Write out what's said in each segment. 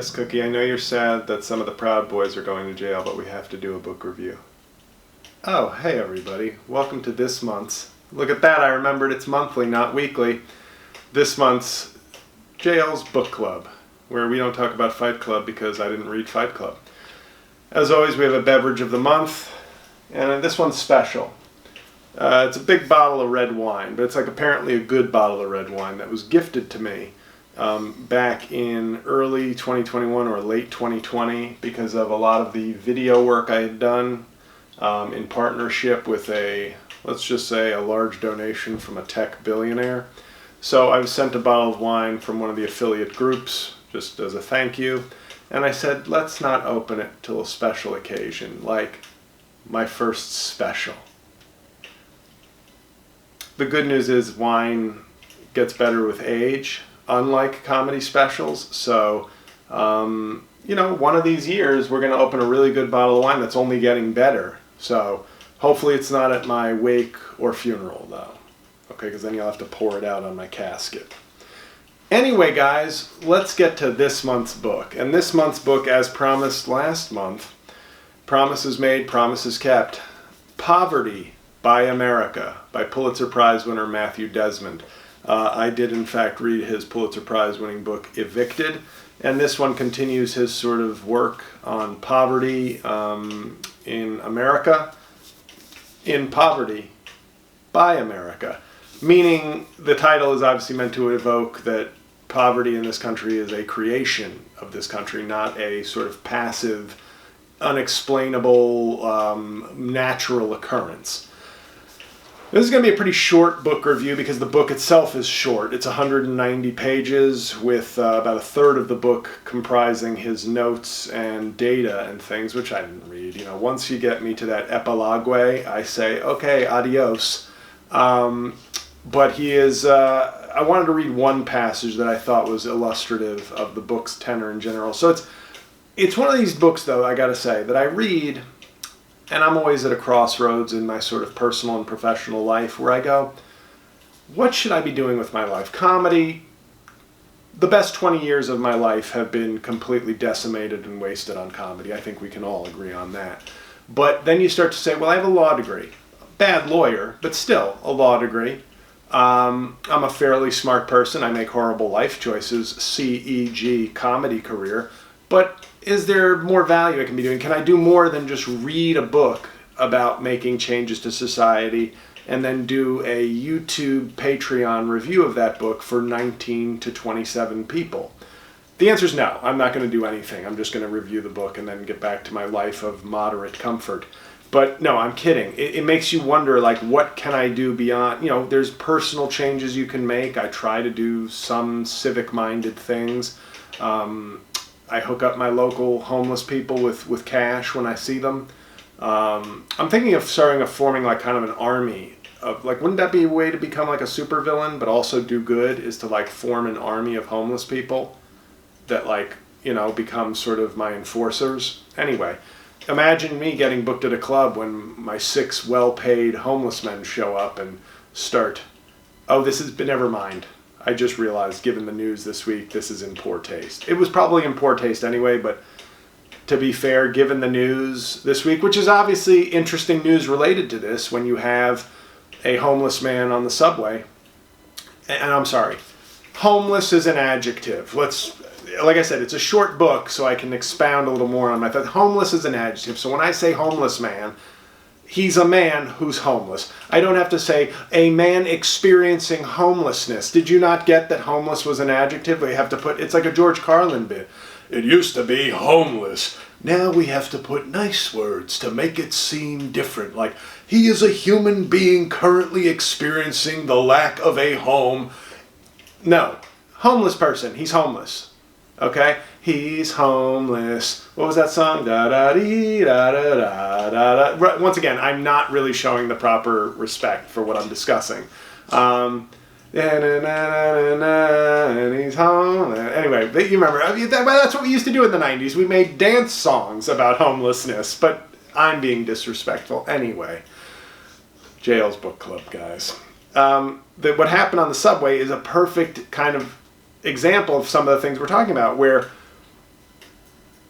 Yes, Cookie, I know you're sad that some of the Proud Boys are going to jail, but we have to do a book review. Oh, hey everybody. Welcome to this month's. Look at that, I remembered it's monthly, not weekly. This month's J-L's Book Club, where we don't talk about Fight Club because I didn't read Fight Club. As always, we have a beverage of the month, and this one's special. It's a big bottle of red wine, but it's like apparently a good bottle of red wine that was gifted to me back in early 2021 or late 2020 because of a lot of the video work I had done in partnership with let's just say a large donation from a tech billionaire. So I was sent a bottle of wine from one of the affiliate groups just as a thank you, and I said, let's not open it till a special occasion, like my first special. The good news is wine gets better with age, unlike comedy specials. So, one of these years we're going to open a really good bottle of wine that's only getting better. So hopefully it's not at my wake or funeral though. Okay, because then you'll have to pour it out on my casket. Anyway, guys, let's get to this month's book. And this month's book, as promised last month, promises made, promises kept. Poverty by America by Pulitzer Prize winner Matthew Desmond. I did in fact read his Pulitzer Prize winning book Evicted, and this one continues his sort of work on poverty in America, in poverty by America. Meaning the title is obviously meant to evoke that poverty in this country is a creation of this country, not a sort of passive, unexplainable, natural occurrence. This is going to be a pretty short book review because the book itself is short. It's 190 pages with about a third of the book comprising his notes and data and things, which I didn't read. Once you get me to that epilogue, I say, okay, adios. But he is, I wanted to read one passage that I thought was illustrative of the book's tenor in general. So it's one of these books, though, I got to say, that I read, and I'm always at a crossroads in my sort of personal and professional life where I go, what should I be doing with my life? Comedy, the best 20 years of my life have been completely decimated and wasted on comedy. I think we can all agree on that. But then you start to say, well, I have a law degree. Bad lawyer, but still a law degree. I'm a fairly smart person. I make horrible life choices, C-E-G, comedy career. But is there more value I can be doing? Can I do more than just read a book about making changes to society and then do a YouTube Patreon review of that book for 19 to 27 people? The answer is no. I'm not going to do anything. I'm just going to review the book and then get back to my life of moderate comfort. But no, I'm kidding. It makes you wonder, like, what can I do beyond, there's personal changes you can make. I try to do some civic-minded things. I hook up my local homeless people with cash when I see them. I'm thinking of forming like kind of an army of, like, wouldn't that be a way to become like a supervillain but also do good, is to like form an army of homeless people that become sort of my enforcers. Anyway, imagine me getting booked at a club when my 6 well-paid homeless men show up and start, never mind. I just realized, given the news this week, this is in poor taste. It was probably in poor taste anyway, but to be fair, given the news this week, which is obviously interesting news related to this, when you have a homeless man on the subway, and I'm sorry, homeless is an adjective. Like I said, it's a short book, so I can expound a little more on my thought. Homeless is an adjective, so when I say homeless man, he's a man who's homeless. I don't have to say a man experiencing homelessness. Did you not get that homeless was an adjective? We have to put, it's like a George Carlin bit. It used to be homeless. Now we have to put nice words to make it seem different. Like, he is a human being currently experiencing the lack of a home. No, homeless person, he's homeless. Okay? He's homeless. What was that song? Da da dee da da da da da. Once again, I'm not really showing the proper respect for what I'm discussing. And he's home. Anyway, you remember, that's what we used to do in the 90s. We made dance songs about homelessness, but I'm being disrespectful. Anyway, J-L's Book Club, guys. What happened on the subway is a perfect kind of example of some of the things we're talking about, where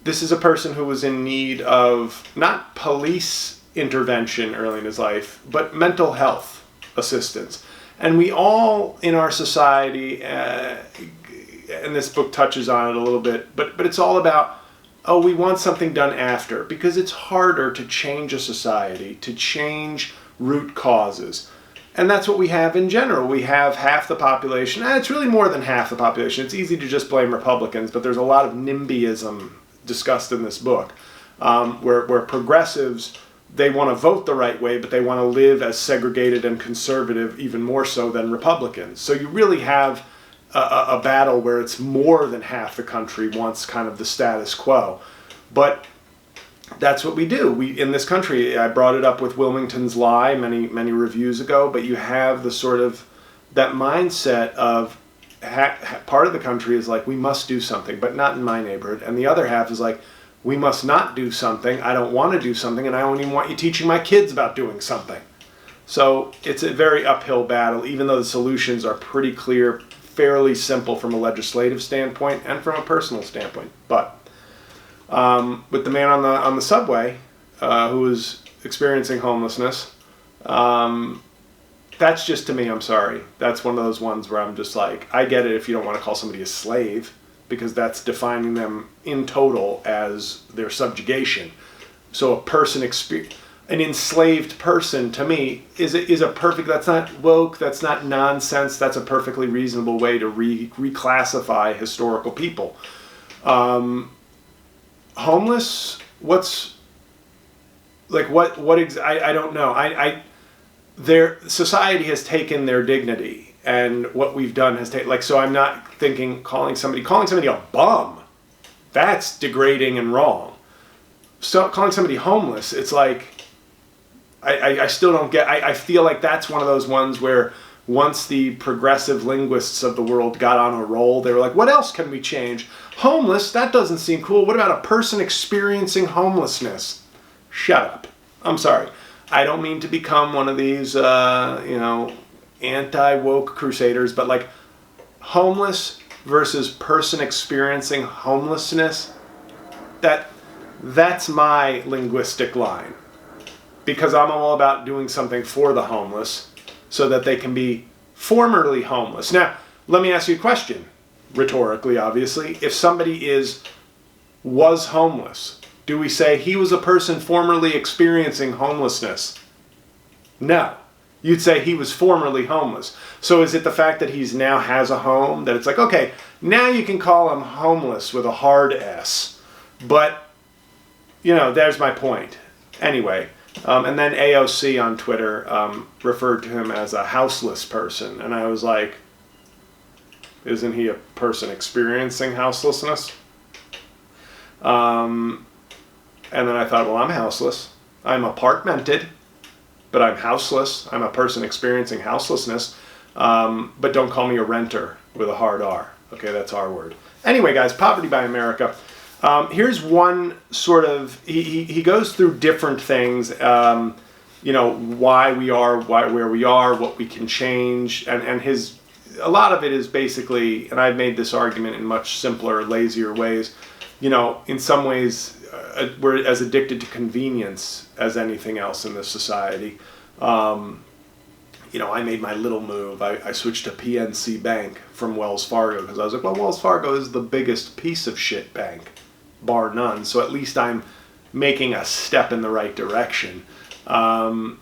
this is a person who was in need of not police intervention early in his life, but mental health assistance. And we all in our society, and this book touches on it a little bit, but it's all about, oh, we want something done after, because it's harder to change a society, to change root causes. And that's what we have in general. We have half the population, and it's really more than half the population. It's easy to just blame Republicans, but there's a lot of NIMBYism discussed in this book, where progressives, they want to vote the right way, but they want to live as segregated and conservative even more so than Republicans. So you really have a battle where it's more than half the country wants kind of the status quo. But that's what we do. We in this country, I brought it up with Wilmington's Lie many reviews ago, but you have the sort of that mindset of part of the country is like, we must do something, but not in my neighborhood. And the other half is like, we must not do something. I don't want to do something, and I don't even want you teaching my kids about doing something. So it's a very uphill battle, even though the solutions are pretty clear, fairly simple from a legislative standpoint and from a personal standpoint. But with the man on the subway who was experiencing homelessness, that's just, to me, I'm sorry, that's one of those ones where I'm just like, I get it if you don't want to call somebody a slave, because that's defining them in total as their subjugation. So an enslaved person, to me, is a perfect, that's not woke, that's not nonsense, that's a perfectly reasonable way to reclassify historical people. Homeless, I don't know. Their society has taken their dignity, and what we've done has taken, so I'm not thinking calling somebody a bum, that's degrading and wrong. So calling somebody homeless, it's like, I still don't get, I feel like that's one of those ones where once the progressive linguists of the world got on a roll, they were like, what else can we change? Homeless, that doesn't seem cool. What about a person experiencing homelessness? Shut up. I'm sorry. I don't mean to become one of these, anti-woke crusaders, but homeless versus person experiencing homelessness, that's my linguistic line. Because I'm all about doing something for the homeless so that they can be formerly homeless. Now, let me ask you a question, rhetorically, obviously. If somebody was homeless, do we say he was a person formerly experiencing homelessness? No. You'd say he was formerly homeless. So is it the fact that he's now has a home that it's like, okay, now you can call him homeless with a hard S. But, there's my point. Anyway, and then AOC on Twitter referred to him as a houseless person. And I was like, isn't he a person experiencing houselessness? And then I thought, well, I'm houseless. I'm apartmented, but I'm houseless. I'm a person experiencing houselessness. But don't call me a renter with a hard R. Okay, that's our word. Anyway, guys, Poverty by America. Here's one sort of, he goes through different things, why we are, where we are, what we can change, and a lot of it is basically, and I've made this argument in much simpler, lazier ways, in some ways, we're as addicted to convenience as anything else in this society. I made my little move. I switched to PNC Bank from Wells Fargo because I was like, well, Wells Fargo is the biggest piece of shit bank, bar none. So at least I'm making a step in the right direction. But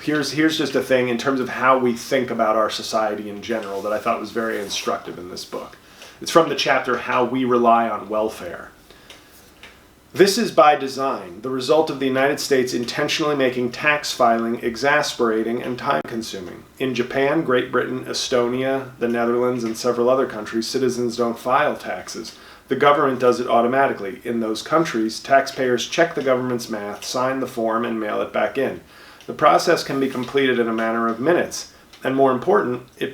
here's just a thing in terms of how we think about our society in general that I thought was very instructive in this book. It's from the chapter How We Rely on Welfare. This is by design, the result of the United States intentionally making tax filing exasperating and time-consuming. In Japan, Great Britain, Estonia, the Netherlands, and several other countries, citizens don't file taxes. The government does it automatically. In those countries, taxpayers check the government's math, sign the form, and mail it back in. The process can be completed in a matter of minutes. And more important, it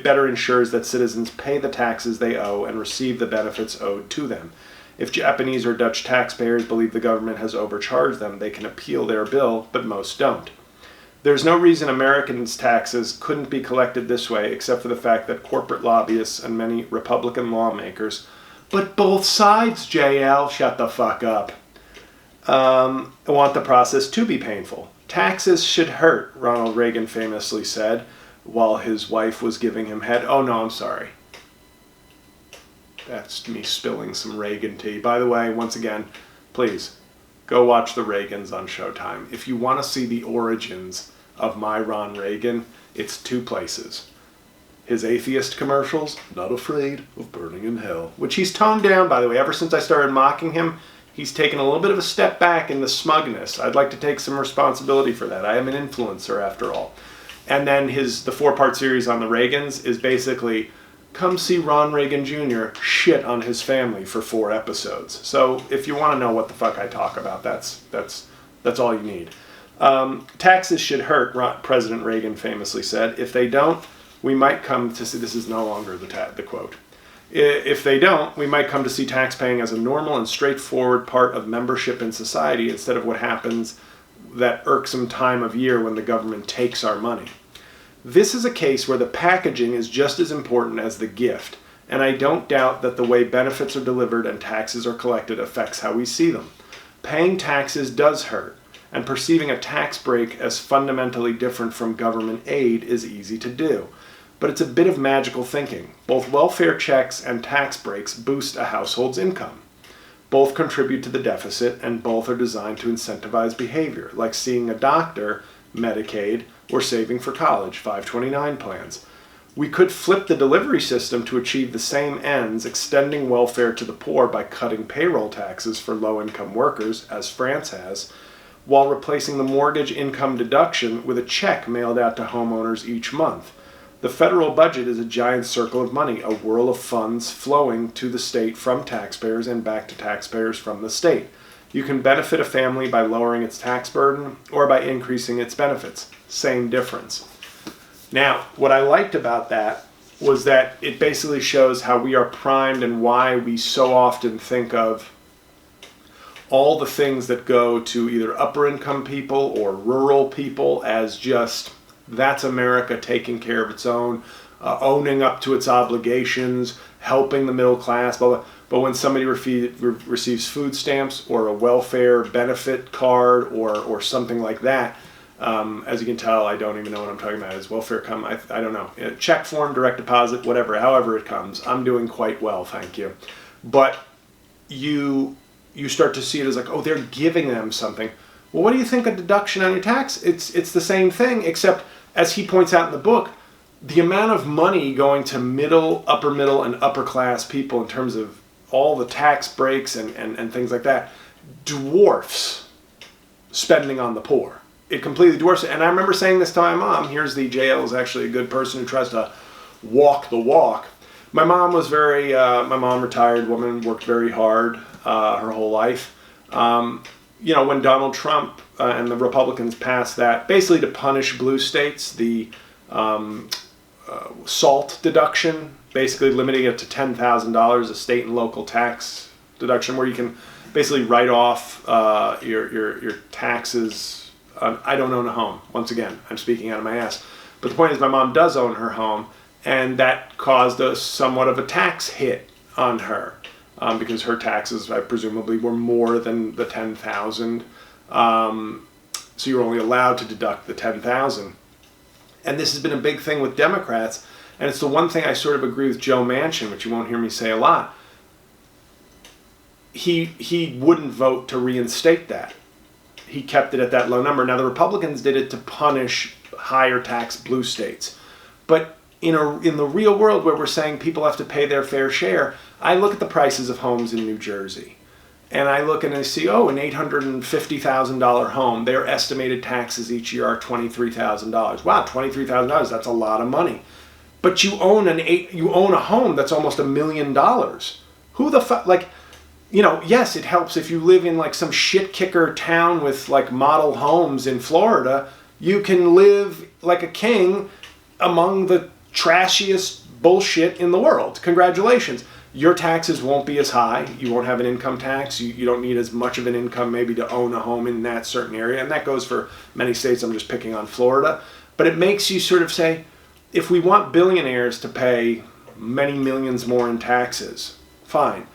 better ensures that citizens pay the taxes they owe and receive the benefits owed to them. If Japanese or Dutch taxpayers believe the government has overcharged them, they can appeal their bill, but most don't. There's no reason Americans' taxes couldn't be collected this way except for the fact that corporate lobbyists and many Republican lawmakers But both sides, JL, shut the fuck up. Want the process to be painful. Taxes should hurt, Ronald Reagan famously said while his wife was giving him head. Oh no, I'm sorry. That's me spilling some Reagan tea. By the way, once again, please go watch the Reagans on Showtime. If you want to see the origins of my Ron Reagan, it's two places. His atheist commercials, not afraid of burning in hell, which he's toned down, by the way. Ever since I started mocking him, he's taken a little bit of a step back in the smugness. I'd like to take some responsibility for that. I am an influencer, after all. And then the 4-part series on the Reagans is basically, come see Ron Reagan Jr. shit on his family for 4 episodes. So if you want to know what the fuck I talk about, that's all you need. Taxes should hurt, President Reagan famously said. If they don't, we might come to see, this is no longer the quote. If they don't, we might come to see taxpaying as a normal and straightforward part of membership in society instead of what happens that irksome time of year when the government takes our money. This is a case where the packaging is just as important as the gift, and I don't doubt that the way benefits are delivered and taxes are collected affects how we see them. Paying taxes does hurt, and perceiving a tax break as fundamentally different from government aid is easy to do. But it's a bit of magical thinking. Both welfare checks and tax breaks boost a household's income. Both contribute to the deficit, and both are designed to incentivize behavior, like seeing a doctor, Medicaid, or saving for college, 529 plans. We could flip the delivery system to achieve the same ends, extending welfare to the poor by cutting payroll taxes for low-income workers, as France has, while replacing the mortgage income deduction with a check mailed out to homeowners each month. The federal budget is a giant circle of money, a whirl of funds flowing to the state from taxpayers and back to taxpayers from the state. You can benefit a family by lowering its tax burden or by increasing its benefits. Same difference. Now, what I liked about that was that it basically shows how we are primed and why we so often think of all the things that go to either upper income people or rural people as just, that's America taking care of its own, owning up to its obligations, helping the middle class, blah, blah. But when somebody receives food stamps or a welfare benefit card or something like that, as you can tell, I don't even know what I'm talking about. Is welfare come? I don't know. Check form, direct deposit, whatever, however it comes. I'm doing quite well, thank you. But you start to see it as like, oh, they're giving them something. Well, what do you think a deduction on your tax? It's the same thing, except as he points out in the book, the amount of money going to upper middle, and upper class people in terms of all the tax breaks and things like that dwarfs spending on the poor. It completely dwarfs it. And I remember saying this to my mom. Here's the JL is actually a good person who tries to walk the walk. My mom was retired woman, worked very hard her whole life. When Donald Trump and the Republicans passed that, basically to punish blue states, the SALT deduction, basically limiting it to $10,000, a state and local tax deduction, where you can basically write off your taxes. I don't own a home. Once again, I'm speaking out of my ass. But the point is, my mom does own her home, and that caused somewhat of a tax hit on her. Because her taxes, presumably, were more than the $10,000. So you're only allowed to deduct the $10,000. And this has been a big thing with Democrats. And it's the one thing I sort of agree with Joe Manchin, which you won't hear me say a lot. He wouldn't vote to reinstate that. He kept it at that low number. Now, the Republicans did it to punish higher tax blue states. But in the real world, where we're saying people have to pay their fair share, I look at the prices of homes in New Jersey, and I look and I see, an $850,000 home, their estimated taxes each year are $23,000. Wow, $23,000, that's a lot of money. But you own a home that's almost $1 million. Who the fuck, yes, it helps if you live in some shit kicker town with model homes in Florida. You can live like a king among the trashiest bullshit in the world. Congratulations. Your taxes won't be as high. You won't have an income tax. You don't need as much of an income maybe to own a home in that certain area. And that goes for many states. I'm just picking on Florida. But it makes you sort of say, if we want billionaires to pay many millions more in taxes, fine.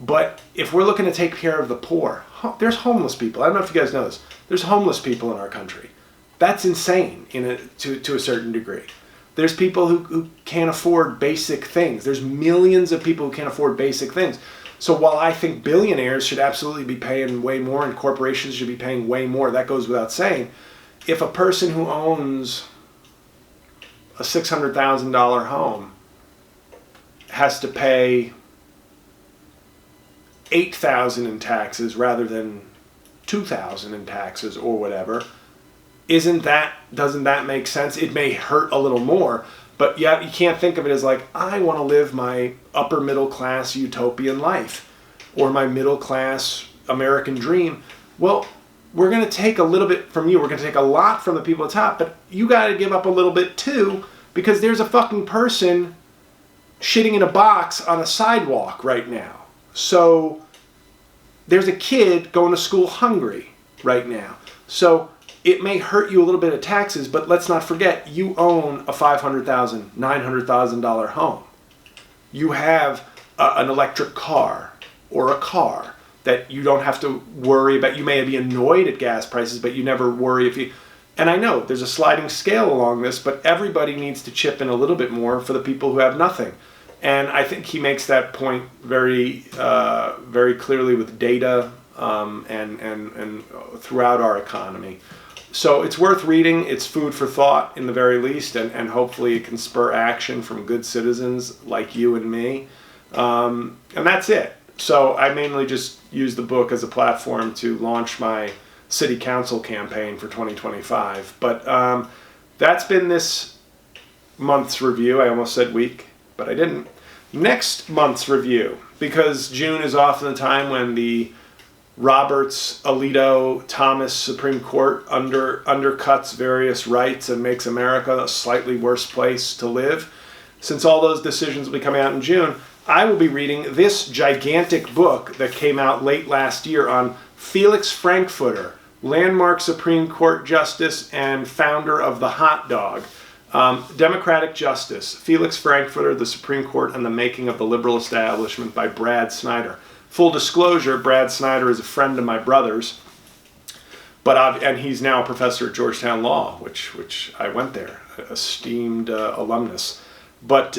But if we're looking to take care of the poor, there's homeless people. I don't know if you guys know this. There's homeless people in our country. That's insane to a certain degree. There's people who can't afford basic things. There's millions of people who can't afford basic things. So while I think billionaires should absolutely be paying way more and corporations should be paying way more, that goes without saying. If a person who owns a $600,000 home has to pay $8,000 in taxes rather than $2,000 in taxes or whatever, doesn't that make sense? It may hurt a little more, but yeah, you can't think of it as like, I want to live my upper middle class utopian life or my middle class American dream. Well, we're going to take a little bit from you. We're going to take a lot from the people at top, but you got to give up a little bit too, because there's a fucking person shitting in a box on a sidewalk right now. So there's a kid going to school hungry right now. So it may hurt you a little bit of taxes, but let's not forget, you own a $500,000, $900,000 home. You have an electric car or a car that you don't have to worry about. You may be annoyed at gas prices, but you never worry if you... And I know there's a sliding scale along this, but everybody needs to chip in a little bit more for the people who have nothing. And I think he makes that point very, very clearly with data and throughout our economy. So it's worth reading. It's food for thought in the very least, and hopefully it can spur action from good citizens like you and me. And that's it. So I mainly just use the book as a platform to launch my city council campaign for 2025. But that's been this month's review. I almost said week, but I didn't. Next month's review, because June is often the time when the Roberts, Alito, Thomas Supreme Court undercuts various rights and makes America a slightly worse place to live. Since all those decisions will be coming out in June, I will be reading this gigantic book that came out late last year on Felix Frankfurter, landmark Supreme Court justice and founder of the hot dog. Democratic Justice, Felix Frankfurter, the Supreme Court and the Making of the Liberal Establishment by Brad Snyder. Full disclosure, Brad Snyder is a friend of my brother's, and he's now a professor at Georgetown Law, which I went there, esteemed alumnus. But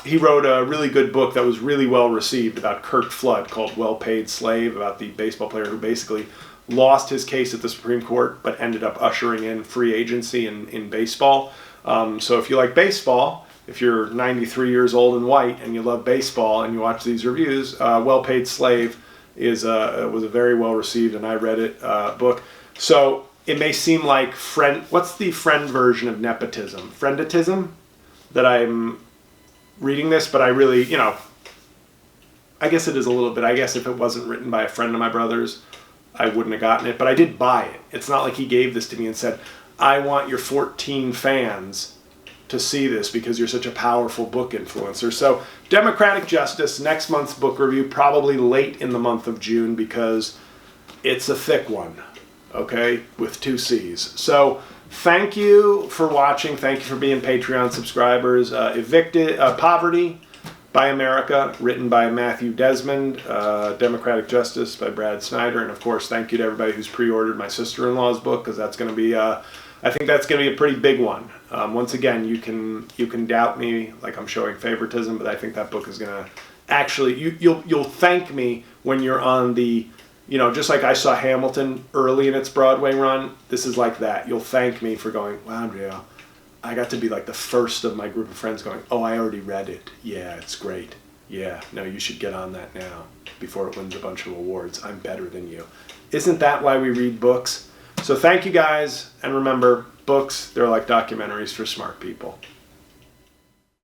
he wrote a really good book that was really well received about Curt Flood called Well-Paid Slave, about the baseball player who basically lost his case at the Supreme Court but ended up ushering in free agency in baseball. So if you like baseball, if you're 93 years old and white and you love baseball and you watch these reviews, Well-Paid Slave was a very well received, and I read it, book. So it may seem like what's the friend version of nepotism? Frienditism? That I'm reading this, but I really, I guess it is a little bit. I guess if it wasn't written by a friend of my brother's, I wouldn't have gotten it, but I did buy it. It's not like he gave this to me and said, I want your 14 fans to see this because you're such a powerful book influencer. So Democratic Justice, next month's book review, probably late in the month of June because it's a thick one, okay, with 2 C's. So thank you for watching. Thank you for being Patreon subscribers. Poverty by America, written by Matthew Desmond. Democratic Justice by Brad Snyder. And of course, thank you to everybody who's pre-ordered my sister-in-law's book, because that's going to be, I think that's going to be a pretty big one. Once again, you can doubt me like I'm showing favoritism, but I think that book is going to actually, you'll thank me when you're on the, just like I saw Hamilton early in its Broadway run, this is like that. You'll thank me for going, wow, Andrea, I got to be like the first of my group of friends going, oh, I already read it. Yeah, it's great. Yeah, no, you should get on that now before it wins a bunch of awards. I'm better than you. Isn't that why we read books? So thank you guys, and remember, books, they're like documentaries for smart people.